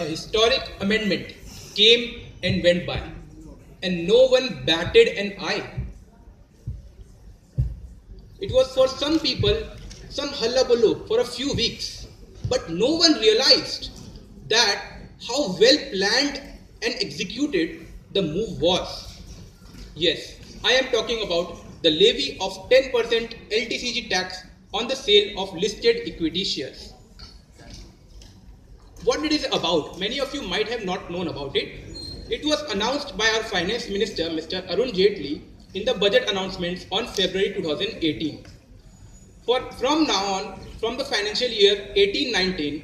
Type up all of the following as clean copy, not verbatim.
a historic amendment came and went by, and no one batted an eye. It was for some people some hullabaloo for a few weeks, but no one realized that how well planned and executed the move was. Yes, I am talking about the levy of 10% LTCG tax on the sale of listed equity shares. What it is about, many of you might have not known about it. It was announced by our Finance Minister, Mr. Arun Jaitley, in the budget announcements on February 2018. From now on, from the financial year 18-19,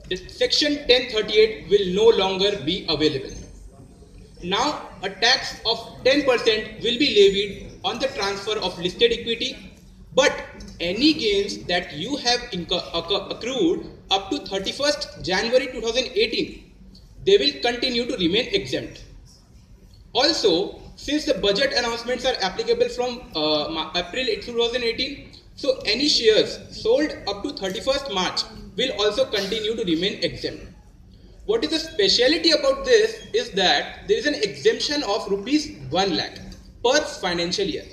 the Section 1038 will no longer be available. Now, a tax of 10% will be levied on the transfer of listed equity, but any gains that you have accrued up to 31st January 2018, they will continue to remain exempt. Also, since the budget announcements are applicable from April 2018, so any shares sold up to 31st March will also continue to remain exempt. What is the speciality about this is that there is an exemption of rupees 1 lakh per financial year.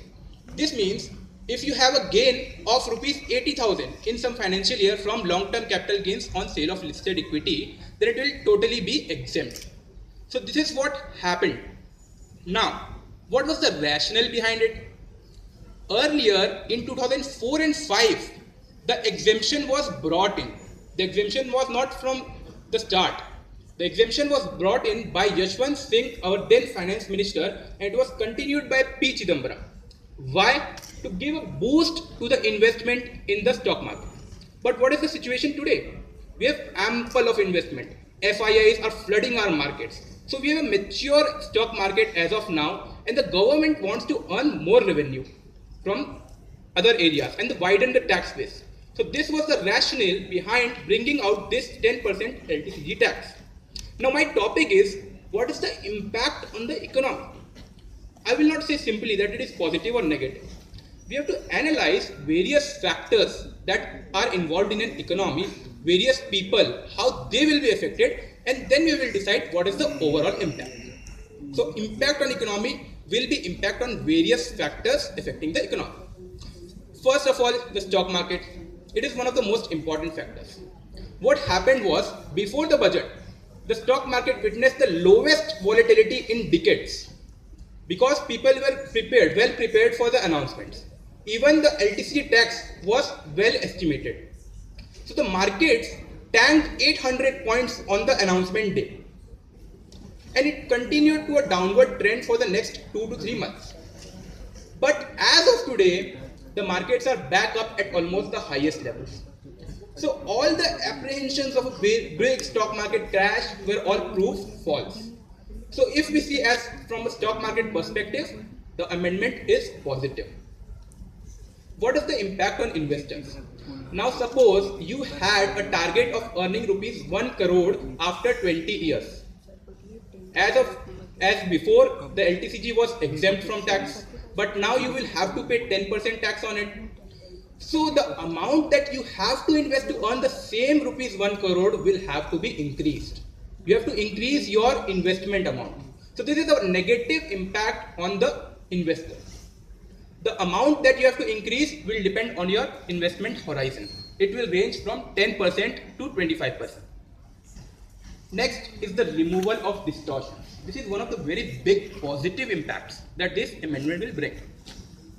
This means if you have a gain of rupees 80,000 in some financial year from long-term capital gains on sale of listed equity, then it will totally be exempt. So this is what happened. Now, what was the rationale behind it? Earlier in 2004 and 5, the exemption was brought in. The exemption was not from the start. The exemption was brought in by Yashwant Singh, our then finance minister, and it was continued by P. Chidambaram. Why? To give a boost to the investment in the stock market. But what is the situation today? We have ample of investment. FIIs are flooding our markets. So we have a mature stock market as of now, and the government wants to earn more revenue from other areas and widen the tax base. So this was the rationale behind bringing out this 10% LTCG tax. Now my topic is, what is the impact on the economy? I will not say simply that it is positive or negative. We have to analyze various factors that are involved in an economy, various people, how they will be affected, and then we will decide what is the overall impact. So impact on economy will be impact on various factors affecting the economy. First of all, the stock market. It is one of the most important factors. What happened was, before the budget, the stock market witnessed the lowest volatility in decades because people were well prepared for the announcements. Even the LTCG tax was well estimated. So the markets tanked 800 points on the announcement day, and it continued to a downward trend for the next 2 to 3 months. But as of today, the markets are back up at almost the highest levels. So all the apprehensions of a big stock market crash were all proved false. So if we see as from a stock market perspective, the amendment is positive. What is the impact on investors? Now suppose you had a target of earning rupees 1 crore after 20 years. As before, the LTCG was exempt from tax, but now you will have to pay 10% tax on it. So the amount that you have to invest to earn the same rupees 1 crore will have to be increased. You have to increase your investment amount. So this is a negative impact on the investor. The amount that you have to increase will depend on your investment horizon. It will range from 10% to 25%. Next is the removal of distortions. This is one of the very big positive impacts that this amendment will bring.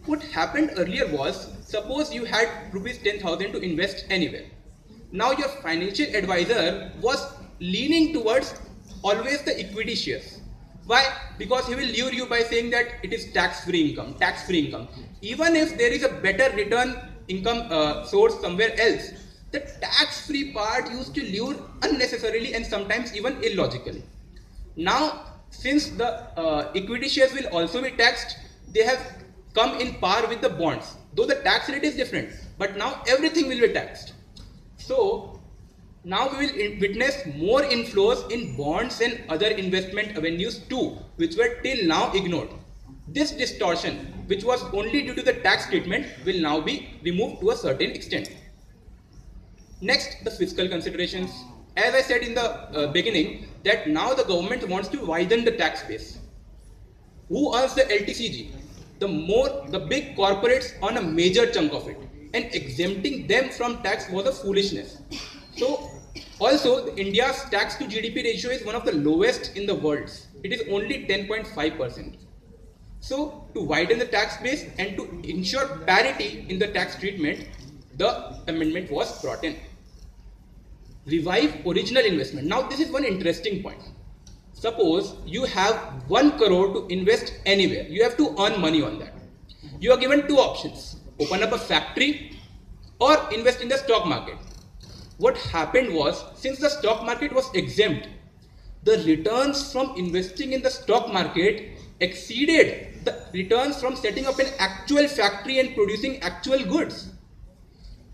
What happened earlier was, suppose you had rupees 10,000 to invest anywhere. Now your financial advisor was leaning towards always the equity shares. Why? Because he will lure you by saying that it is tax-free income. Even if there is a better return income source somewhere else, the tax-free part used to lure unnecessarily and sometimes even illogically. Now, since the equity shares will also be taxed, they have come in par with the bonds. Though the tax rate is different, but now everything will be taxed. So, now we will witness more inflows in bonds and other investment avenues too, which were till now ignored. This distortion, which was only due to the tax treatment, will now be removed to a certain extent. Next, the fiscal considerations. as I said in the beginning, that now the government wants to widen the tax base. Who earns the LTCG? The big corporates earn a major chunk of it, and exempting them from tax was a foolishness. So, also India's tax to GDP ratio is one of the lowest in the world. It is only 10.5%. So, to widen the tax base and to ensure parity in the tax treatment, the amendment was brought in. Revive original investment. Now, this is one interesting point. Suppose you have 1 crore to invest anywhere. You have to earn money on that. You are given two options: open up a factory or invest in the stock market. What happened was, since the stock market was exempt, the returns from investing in the stock market exceeded the returns from setting up an actual factory and producing actual goods.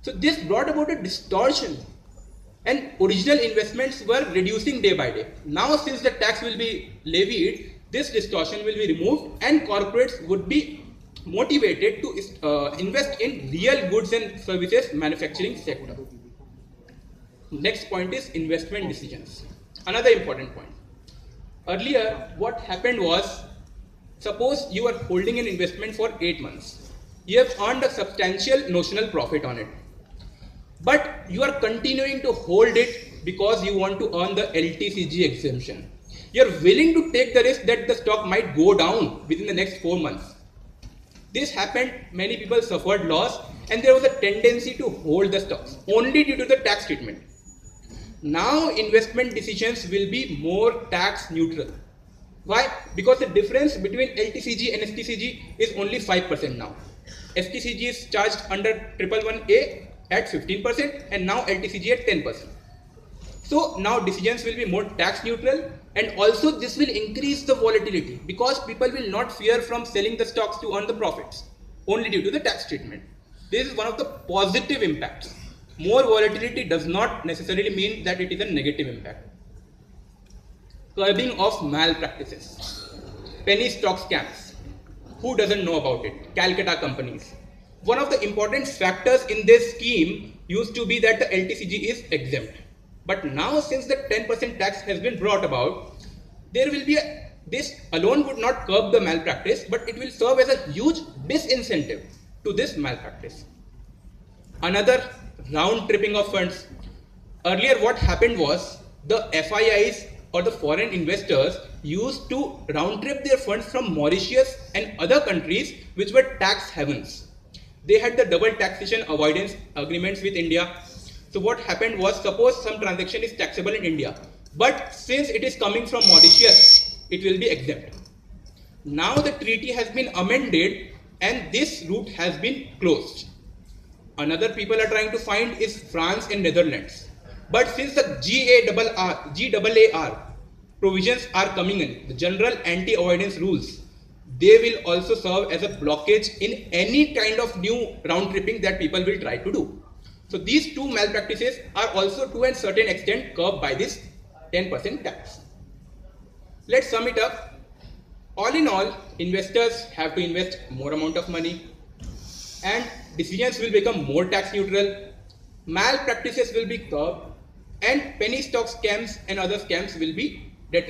So this brought about a distortion, and original investments were reducing day by day. Now, since the tax will be levied, this distortion will be removed and corporates would be motivated to invest in real goods and services manufacturing sector. Next point is investment decisions. Another important point. Earlier, what happened was, suppose you are holding an investment for 8 months. You have earned a substantial notional profit on it, but you are continuing to hold it because you want to earn the LTCG exemption. You are willing to take the risk that the stock might go down within the next 4 months. This happened, many people suffered loss, and there was a tendency to hold the stocks only due to the tax treatment. Now investment decisions will be more tax neutral. Why? Because the difference between LTCG and STCG is only 5% now. STCG is charged under 111A at 15% and now LTCG at 10%. So now decisions will be more tax neutral, and also this will increase the volatility because people will not fear from selling the stocks to earn the profits only due to the tax treatment. This is one of the positive impacts. More volatility does not necessarily mean that it is a negative impact. Curbing of malpractices. Penny stock scams. Who doesn't know about it? Calcutta companies. One of the important factors in this scheme used to be that the LTCG is exempt. But now, since the 10% tax has been brought about, there will be this alone would not curb the malpractice, but it will serve as a huge disincentive to this malpractice. Another round tripping of funds. Earlier, what happened was the FIIs or the foreign investors used to round trip their funds from Mauritius and other countries which were tax havens. They had the double taxation avoidance agreements with India. So what happened was, suppose some transaction is taxable in India, but since it is coming from Mauritius, it will be exempt. Now the treaty has been amended and this route has been closed. Another people are trying to find is France and Netherlands. But since the GAAR provisions are coming in, the general anti-avoidance rules, they will also serve as a blockage in any kind of new round tripping that people will try to do. So these two malpractices are also to a certain extent curbed by this 10% tax. Let's sum it up. All in all, investors have to invest more amount of money, and decisions will become more tax neutral, malpractices will be curbed, and penny stock scams and other scams will be detrimental.